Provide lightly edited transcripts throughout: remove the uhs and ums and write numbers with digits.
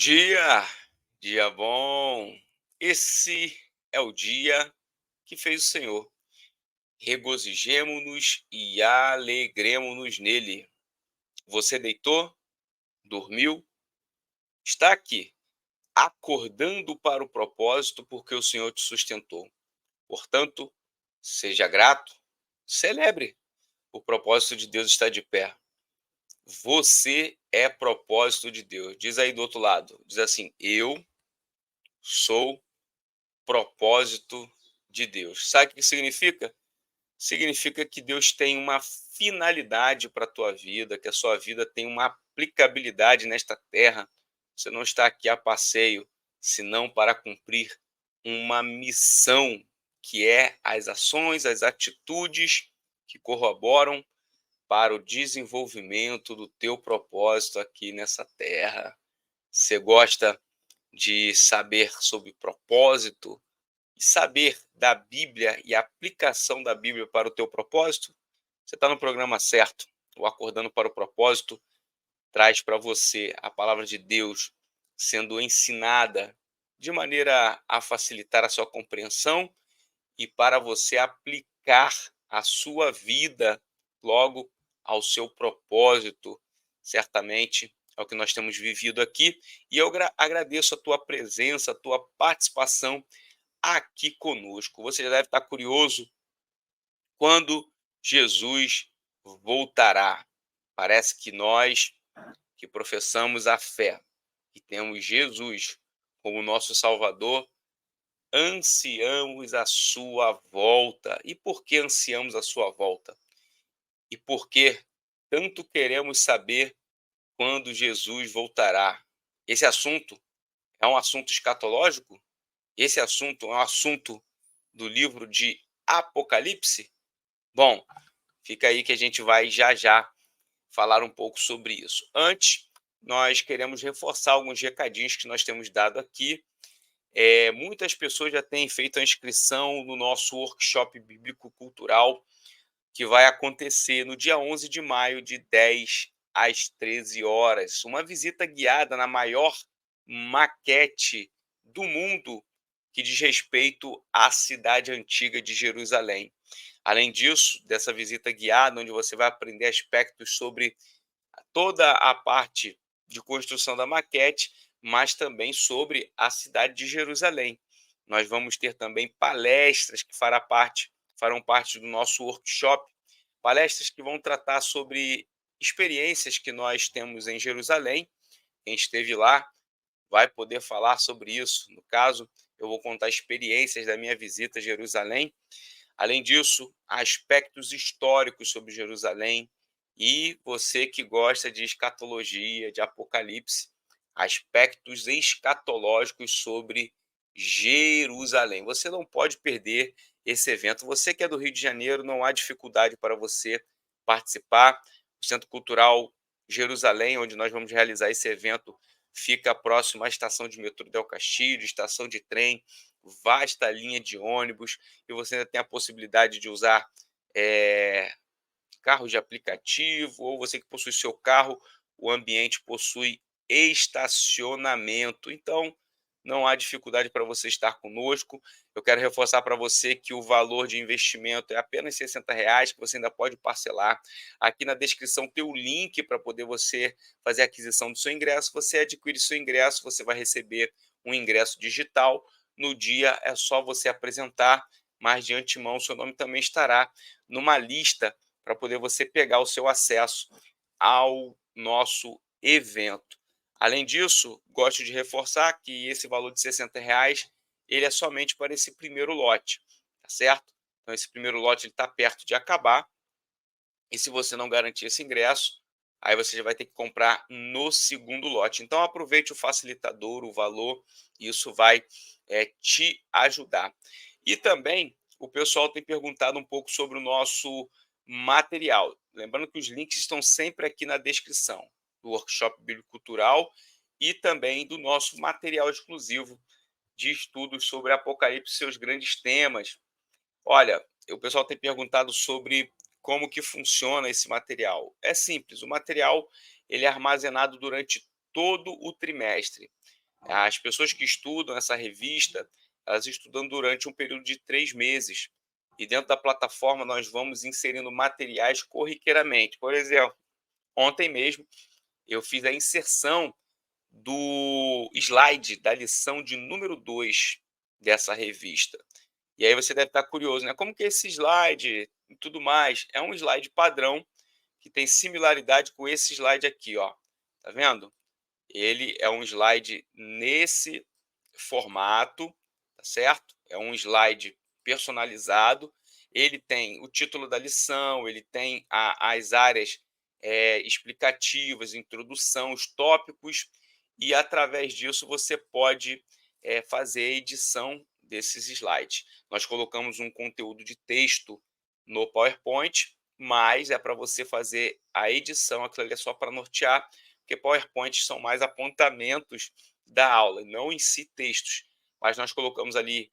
Dia bom. Esse é o dia que fez o Senhor. Regozijemo-nos e alegremo-nos nele. Você deitou, dormiu, está aqui, acordando para o propósito porque o Senhor te sustentou. Portanto, seja grato, celebre. O propósito de Deus está de pé. Você é propósito de Deus. Diz aí do outro lado, diz assim: eu sou propósito de Deus. Sabe o que significa? Significa que Deus tem uma finalidade para a tua vida, que a sua vida tem uma aplicabilidade nesta terra. Você não está aqui a passeio, senão para cumprir uma missão, que é as ações, as atitudes que corroboram para o desenvolvimento do teu propósito aqui nessa terra. Você gosta de saber sobre propósito? E saber da Bíblia e a aplicação da Bíblia para o teu propósito, você está no programa certo. O Acordando para o Propósito traz para você a palavra de Deus sendo ensinada de maneira a facilitar a sua compreensão e para você aplicar a sua vida logo ao seu propósito. Certamente é o que nós temos vivido aqui. E eu agradeço a tua presença, a tua participação aqui conosco. Você já deve estar curioso quando Jesus voltará. Parece que nós que professamos a fé e temos Jesus como nosso Salvador, ansiamos a sua volta. E por que ansiamos a sua volta? E por que tanto queremos saber quando Jesus voltará? Esse assunto é um assunto escatológico? Esse assunto é um assunto do livro de Apocalipse? Bom, fica aí que a gente vai já já falar um pouco sobre isso. Antes, nós queremos reforçar alguns recadinhos que nós temos dado aqui. Muitas pessoas já têm feito a inscrição no nosso workshop bíblico-cultural, que vai acontecer no dia 11 de maio, de 10 às 13 horas. Uma visita guiada na maior maquete do mundo que diz respeito à cidade antiga de Jerusalém. Além disso, dessa visita guiada, onde você vai aprender aspectos sobre toda a parte de construção da maquete, mas também sobre a cidade de Jerusalém. Nós vamos ter também palestras que farão parte do nosso workshop, palestras que vão tratar sobre experiências que nós temos em Jerusalém. Quem esteve lá vai poder falar sobre isso. No caso, eu vou contar experiências da minha visita a Jerusalém. Além disso, aspectos históricos sobre Jerusalém, e você que gosta de escatologia, de Apocalipse, aspectos escatológicos sobre Jerusalém. Você não pode perder esse evento. Você que é do Rio de Janeiro, não há dificuldade para você participar. O Centro Cultural Jerusalém, onde nós vamos realizar esse evento, fica próximo à estação de metrô Del Castillo, estação de trem, vasta linha de ônibus, e você ainda tem a possibilidade de usar eh, carro de aplicativo, ou você que possui seu carro, o ambiente possui estacionamento. Então, não há dificuldade para você estar conosco. Eu quero reforçar para você que o valor de investimento é apenas R$ 60, que você ainda pode parcelar. Aqui na descrição tem o link para poder você fazer a aquisição do seu ingresso. Você adquire seu ingresso, você vai receber um ingresso digital. No dia é só você apresentar, mas de antemão seu nome também estará numa lista para poder você pegar o seu acesso ao nosso evento. Além disso, gosto de reforçar que esse valor de R$ 60 ele é somente para esse primeiro lote, tá certo? Então esse primeiro lote está perto de acabar, e se você não garantir esse ingresso, aí você já vai ter que comprar no segundo lote. Então aproveite o facilitador, o valor, e isso vai te ajudar. E também o pessoal tem perguntado um pouco sobre o nosso material. Lembrando que os links estão sempre aqui na descrição do workshop bíblico cultural e também do nosso material exclusivo de estudos sobre Apocalipse e seus grandes temas. Olha, o pessoal tem perguntado sobre como que funciona esse material. É simples, o material ele é armazenado durante todo o trimestre. As pessoas que estudam essa revista, elas estudam durante um período de 3 meses. E dentro da plataforma nós vamos inserindo materiais corriqueiramente. Por exemplo, ontem mesmo eu fiz a inserção do slide da lição de número 2 dessa revista. E aí você deve estar curioso, né? Como que é esse slide e tudo mais? É um slide padrão que tem similaridade com esse slide aqui, ó. Tá vendo? Ele é um slide nesse formato, tá certo? É um slide personalizado. Ele tem o título da lição, ele tem as áreas explicativas, introdução, os tópicos, e através disso você pode fazer a edição desses slides. Nós colocamos um conteúdo de texto no PowerPoint, mas é para você fazer a edição, aquilo ali é só para nortear, porque PowerPoint são mais apontamentos da aula, não em si textos. Mas nós colocamos ali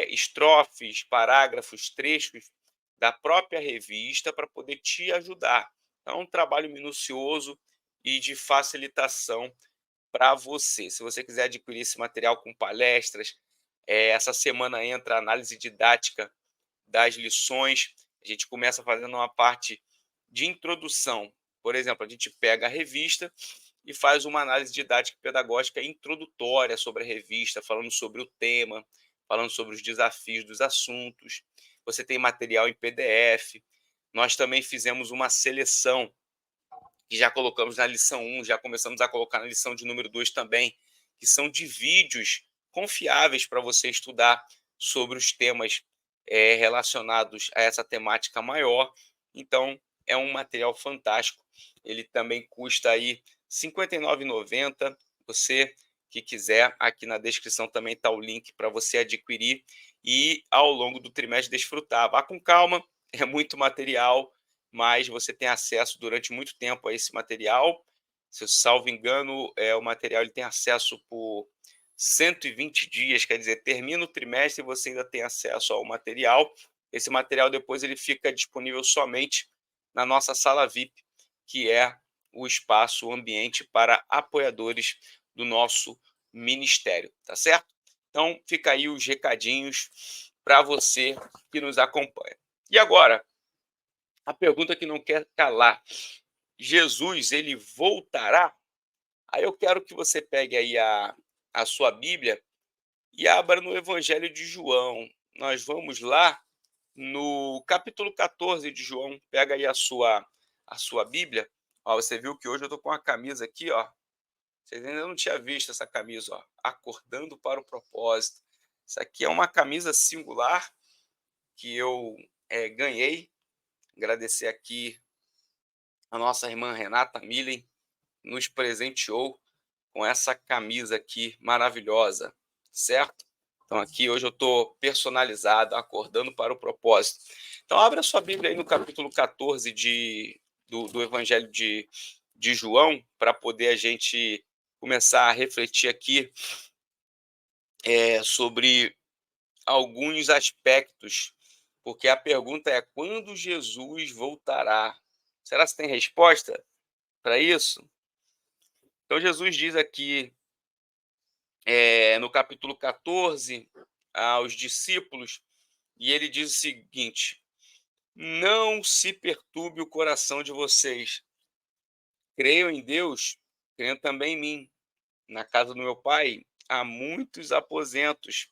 estrofes, parágrafos, trechos da própria revista para poder te ajudar. É um trabalho minucioso e de facilitação para você. Se você quiser adquirir esse material com palestras, essa semana entra a análise didática das lições. A gente começa fazendo uma parte de introdução. Por exemplo, a gente pega a revista e faz uma análise didática e pedagógica introdutória sobre a revista, falando sobre o tema, falando sobre os desafios dos assuntos. Você tem material em PDF. Nós também fizemos uma seleção que já colocamos na lição 1, já começamos a colocar na lição de número 2 também, que são de vídeos confiáveis para você estudar sobre os temas relacionados a essa temática maior. Então, é um material fantástico. Ele também custa aí R$ 59,90. Você que quiser, aqui na descrição também está o link para você adquirir e ao longo do trimestre desfrutar. Vá com calma, é muito material, mas você tem acesso durante muito tempo a esse material. Se eu salvo engano, o material ele tem acesso por 120 dias, quer dizer, termina o trimestre e você ainda tem acesso ao material. Esse material depois ele fica disponível somente na nossa sala VIP, que é o espaço, o ambiente para apoiadores do nosso ministério, tá certo? Então, fica aí os recadinhos para você que nos acompanha. E agora, a pergunta que não quer calar: Jesus, ele voltará? Aí eu quero que você pegue aí a sua Bíblia e abra no Evangelho de João. Nós vamos lá no capítulo 14 de João. Pega aí a sua Bíblia. Ó, você viu que hoje eu estou com a camisa aqui, ó. Vocês ainda não tinham visto essa camisa, ó. Acordando para o propósito. Isso aqui é uma camisa singular que eu ganhei. Agradecer aqui a nossa irmã Renata Millen, nos presenteou com essa camisa aqui maravilhosa, certo? Então aqui hoje eu estou personalizado, acordando para o propósito. Então abre a sua Bíblia aí no capítulo 14 do Evangelho de João, para poder a gente começar a refletir aqui sobre alguns aspectos, porque a pergunta é: quando Jesus voltará? Será que tem resposta para isso? Então Jesus diz aqui no capítulo 14 aos discípulos, e ele diz o seguinte: não se perturbe o coração de vocês. Creiam em Deus, creiam também em mim. Na casa do meu pai há muitos aposentos.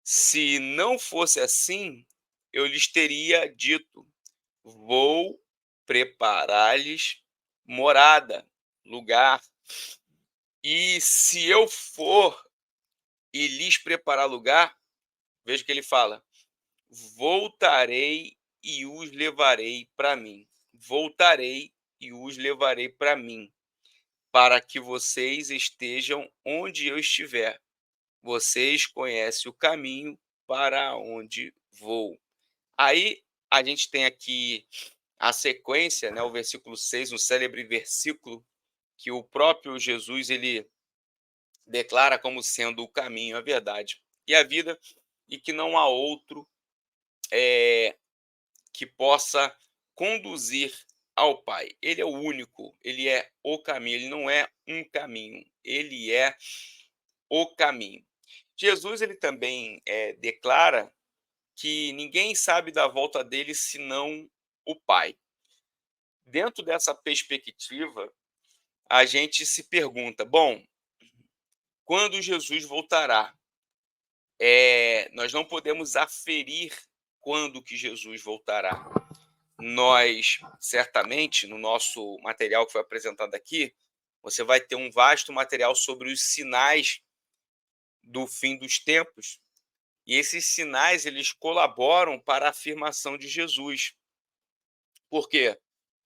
Se não fosse assim, eu lhes teria dito: vou preparar-lhes morada, lugar. E se eu for e lhes preparar lugar, veja o que ele fala: voltarei e os levarei para mim. Voltarei e os levarei para mim, para que vocês estejam onde eu estiver. Vocês conhecem o caminho para onde vou. Aí a gente tem aqui a sequência, né, o versículo 6, um célebre versículo que o próprio Jesus ele declara como sendo o caminho, a verdade e a vida, e que não há outro que possa conduzir ao Pai. Ele é o único, ele é o caminho, ele não é um caminho, ele é o caminho. Jesus ele também declara que ninguém sabe da volta dele senão o Pai. Dentro dessa perspectiva, a gente se pergunta: bom, quando Jesus voltará? Nós não podemos aferir quando que Jesus voltará. Nós, certamente, no nosso material que foi apresentado aqui, você vai ter um vasto material sobre os sinais do fim dos tempos. E esses sinais, eles colaboram para a afirmação de Jesus. Por quê?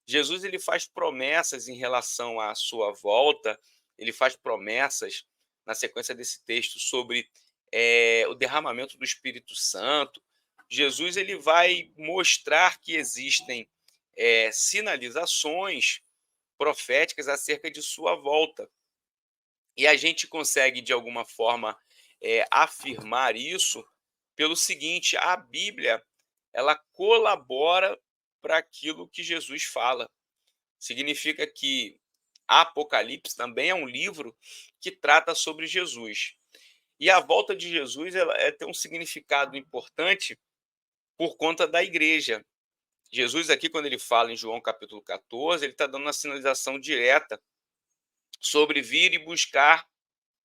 Jesus ele faz promessas em relação à sua volta, ele faz promessas na sequência desse texto sobre o derramamento do Espírito Santo. Jesus ele vai mostrar que existem sinalizações proféticas acerca de sua volta. E a gente consegue, de alguma forma, afirmar isso pelo seguinte: a Bíblia ela colabora para aquilo que Jesus fala. Significa que Apocalipse também é um livro que trata sobre Jesus. E a volta de Jesus ela tem um significado importante por conta da igreja. Jesus aqui, quando ele fala em João capítulo 14, ele está dando uma sinalização direta sobre vir e buscar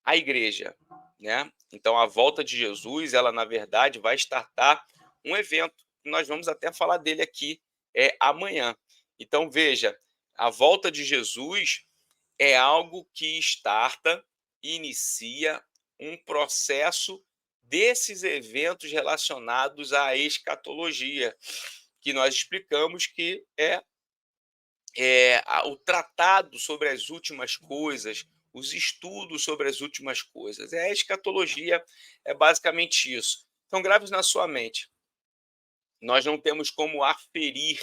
a igreja, né? Então, a volta de Jesus, ela na verdade vai startar um evento. Nós vamos até falar dele aqui amanhã. Então, veja, a volta de Jesus é algo que starta, inicia um processo desses eventos relacionados à escatologia, que nós explicamos que o tratado sobre as últimas coisas, os estudos sobre as últimas coisas. A escatologia é basicamente isso. Então, grave isso na sua mente. Nós não temos como aferir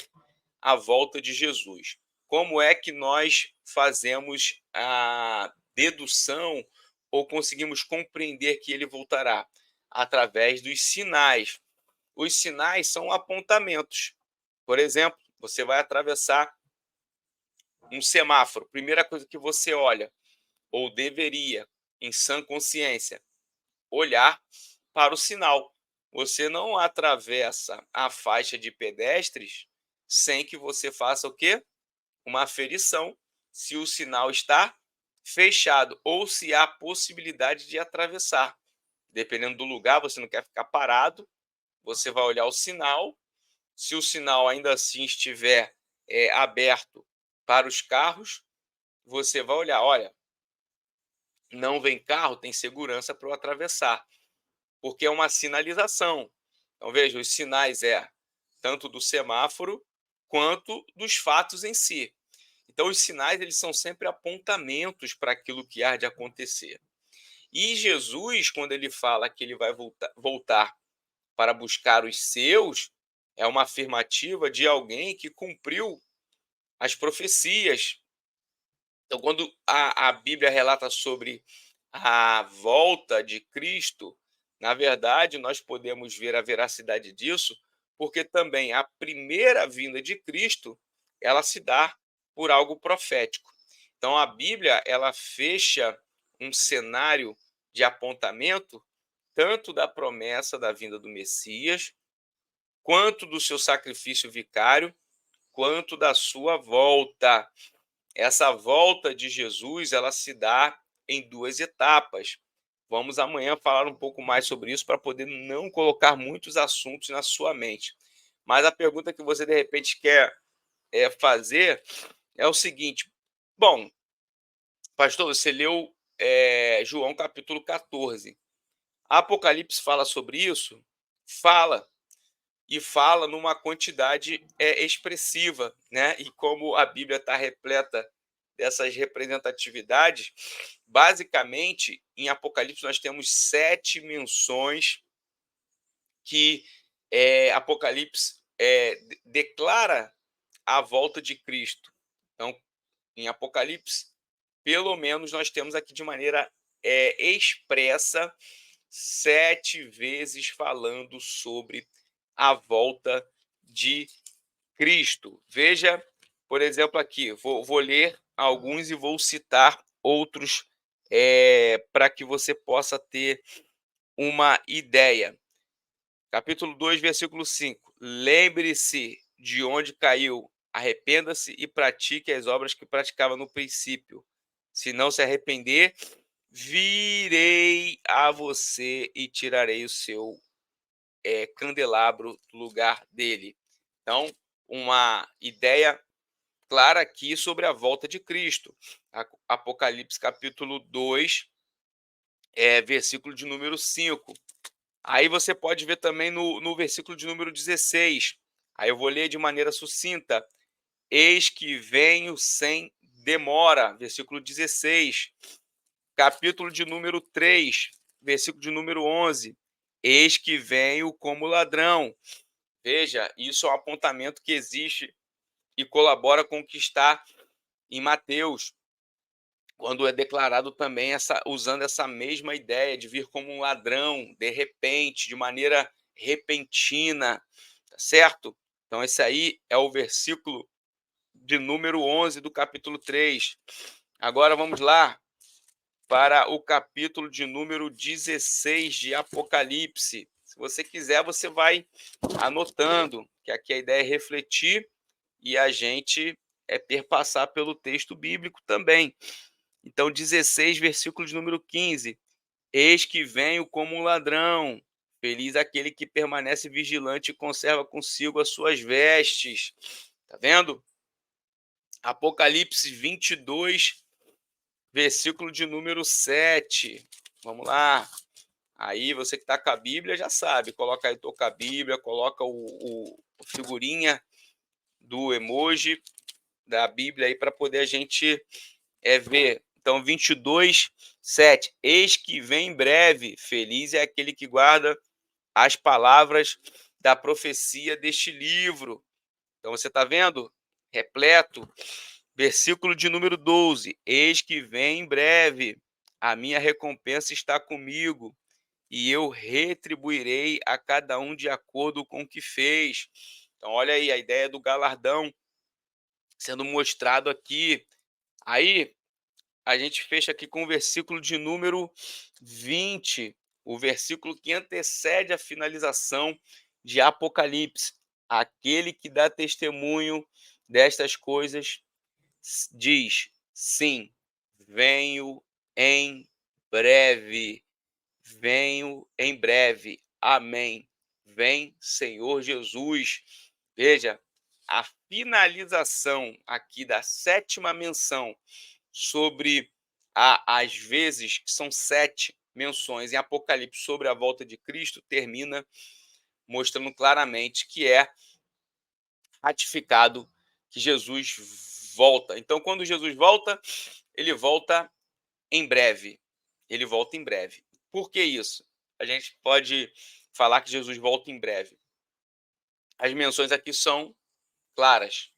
a volta de Jesus. Como é que nós fazemos a dedução ou conseguimos compreender que ele voltará? Através dos sinais. Os sinais são apontamentos. Por exemplo, você vai atravessar um semáforo. Primeira coisa que você olha, ou deveria, em sã consciência, olhar para o sinal. Você não atravessa a faixa de pedestres sem que você faça o quê? Uma aferição se o sinal está fechado ou se há possibilidade de atravessar. Dependendo do lugar, você não quer ficar parado, você vai olhar o sinal. Se o sinal ainda assim estiver aberto para os carros, você vai olhar, olha, não vem carro, tem segurança para eu atravessar, porque é uma sinalização. Então, veja, os sinais tanto do semáforo quanto dos fatos em si. Então, os sinais eles são sempre apontamentos para aquilo que há de acontecer. E Jesus, quando ele fala que ele vai voltar para buscar os seus, é uma afirmativa de alguém que cumpriu as profecias. Então, quando a Bíblia relata sobre a volta de Cristo, na verdade, nós podemos ver a veracidade disso, porque também a primeira vinda de Cristo, ela se dá por algo profético. Então, a Bíblia, ela fecha um cenário de apontamento tanto da promessa da vinda do Messias, quanto do seu sacrifício vicário, quanto da sua volta. Essa volta de Jesus, ela se dá em duas etapas. Vamos amanhã falar um pouco mais sobre isso para poder não colocar muitos assuntos na sua mente. Mas a pergunta que você de repente quer fazer é o seguinte: bom, pastor, você leu João capítulo 14. Apocalipse fala sobre isso? Fala. E fala numa quantidade expressiva, né? E como a Bíblia está repleta dessas representatividades, basicamente, em Apocalipse nós temos 7 menções que Apocalipse declara a volta de Cristo. Então, em Apocalipse, pelo menos nós temos aqui de maneira expressa 7 vezes falando sobre a volta de Cristo. Veja, por exemplo, aqui, vou ler alguns e vou citar outros para que você possa ter uma ideia. Capítulo 2, versículo 5. Lembre-se de onde caiu, arrependa-se e pratique as obras que praticava no princípio. Se não se arrepender, virei a você e tirarei o seu candelabro do lugar dele. Então, uma ideia clara aqui sobre a volta de Cristo. Apocalipse capítulo 2, versículo de número 5. Aí você pode ver também no versículo de número 16. Aí eu vou ler de maneira sucinta. Eis que venho sem demora. Versículo 16. Capítulo de número 3, versículo de número 11. Eis que venho como ladrão. Veja, isso é um apontamento que existe e colabora com o que está em Mateus, quando é declarado também usando essa mesma ideia de vir como um ladrão, de repente, de maneira repentina, tá certo? Então, esse aí é o versículo de número 11 do capítulo 3. Agora vamos lá para o capítulo de número 16 de Apocalipse. Se você quiser, você vai anotando, que aqui a ideia é refletir e a gente perpassar pelo texto bíblico também. Então, 16, versículo de número 15. Eis que venho como um ladrão. Feliz aquele que permanece vigilante e conserva consigo as suas vestes. Tá vendo? Apocalipse 22, versículo de número 7. Vamos lá. Aí você que está com a Bíblia já sabe. Coloca aí, tô com a Bíblia, coloca o figurinha do emoji da Bíblia aí para poder a gente ver. Então, 22, 7. Eis que vem em breve, feliz é aquele que guarda as palavras da profecia deste livro. Então, você está vendo? Repleto. Versículo de número 12. Eis que vem em breve, a minha recompensa está comigo, e eu retribuirei a cada um de acordo com o que fez. Então, olha aí a ideia do galardão sendo mostrado aqui. Aí, a gente fecha aqui com o versículo de número 20, o versículo que antecede a finalização de Apocalipse. Aquele que dá testemunho destas coisas diz: sim, venho em breve. Venho em breve. Amém. Vem, Senhor Jesus. Veja, a finalização aqui da sétima menção sobre as vezes, que são 7 menções em Apocalipse sobre a volta de Cristo, termina mostrando claramente que é ratificado que Jesus volta. Então, quando Jesus volta, ele volta em breve. Ele volta em breve. Por que isso? A gente pode falar que Jesus volta em breve. As menções aqui são claras.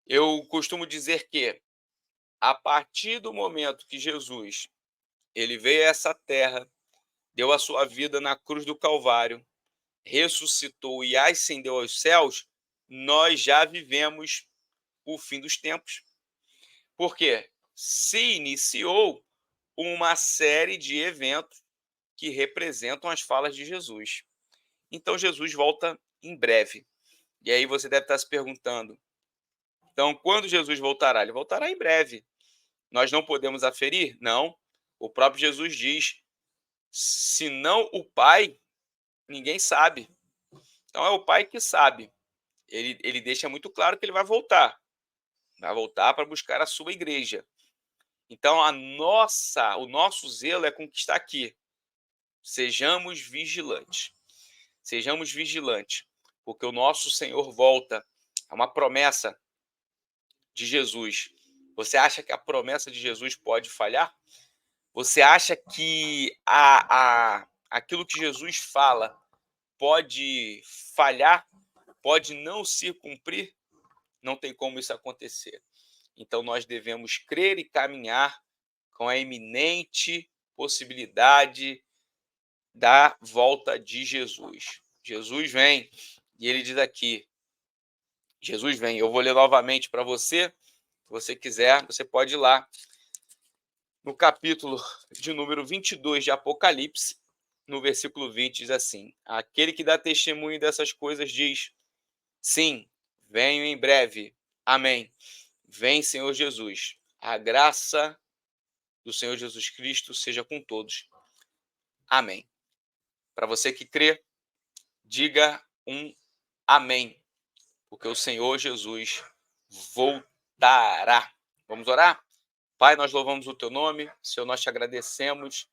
Eu costumo dizer que, a partir do momento que Jesus ele veio a essa terra, deu a sua vida na cruz do Calvário, ressuscitou e ascendeu aos céus, nós já vivemos o fim dos tempos. Por quê? Se iniciou uma série de eventos que representam as falas de Jesus. Então, Jesus volta em breve. E aí você deve estar se perguntando, então, quando Jesus voltará? Ele voltará em breve. Nós não podemos aferir? Não. O próprio Jesus diz, se não o Pai, ninguém sabe. Então, é o Pai que sabe. Ele deixa muito claro que ele vai voltar. Vai voltar para buscar a sua igreja. Então, o nosso zelo é conquistar aqui. Sejamos vigilantes. Sejamos vigilantes, porque o nosso Senhor volta. É uma promessa de Jesus. Você acha que a promessa de Jesus pode falhar? Você acha que aquilo que Jesus fala pode falhar? Pode não se cumprir? Não tem como isso acontecer. Então, nós devemos crer e caminhar com a iminente possibilidade da volta de Jesus. Jesus vem, e ele diz aqui, Jesus vem. Eu vou ler novamente para você. Se você quiser, você pode ir lá. no capítulo de número 22 de Apocalipse, no versículo 20, diz assim: aquele que dá testemunho dessas coisas diz: sim, venho em breve. Amém. Vem, Senhor Jesus. A graça do Senhor Jesus Cristo seja com todos. Amém. Para você que crê, diga um amém, porque o Senhor Jesus voltará. Vamos orar? Pai, nós louvamos o teu nome, Senhor, nós te agradecemos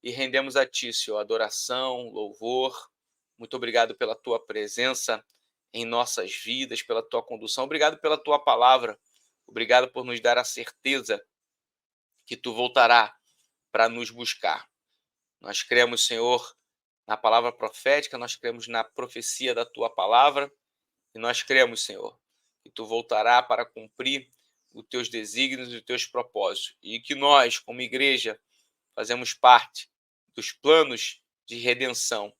e rendemos a ti, Senhor, adoração, louvor. Muito obrigado pela tua presença em nossas vidas, pela tua condução. Obrigado pela tua palavra. Obrigado por nos dar a certeza que tu voltará para nos buscar. Nós cremos, Senhor, na palavra profética, nós cremos na profecia da tua palavra e nós cremos, Senhor, que tu voltará para cumprir os teus desígnios e os teus propósitos e que nós, como igreja, fazemos parte dos planos de redenção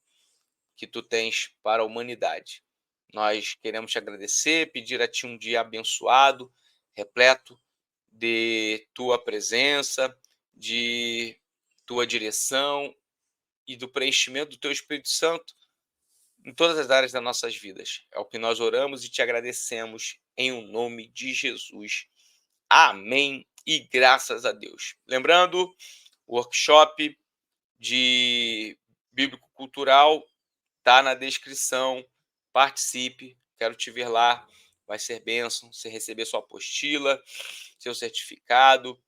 que tu tens para a humanidade. Nós queremos te agradecer, pedir a ti um dia abençoado, repleto de tua presença, de tua direção e do preenchimento do teu Espírito Santo em todas as áreas das nossas vidas. É o que nós oramos e te agradecemos em o nome de Jesus. Amém e graças a Deus. Lembrando, o workshop de Bíblico Cultural está na descrição. Participe, quero te ver lá. Vai ser bênção, você receber sua apostila, seu certificado.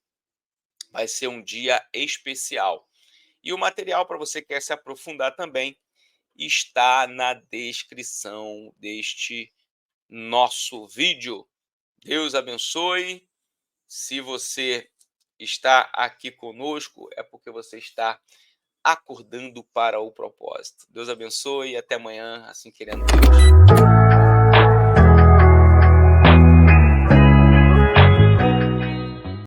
Vai ser um dia especial. E o material para você que quer se aprofundar também está na descrição deste nosso vídeo. Deus abençoe. Se você está aqui conosco, é porque você está acordando para o propósito. Deus abençoe e até amanhã, assim querendo Deus.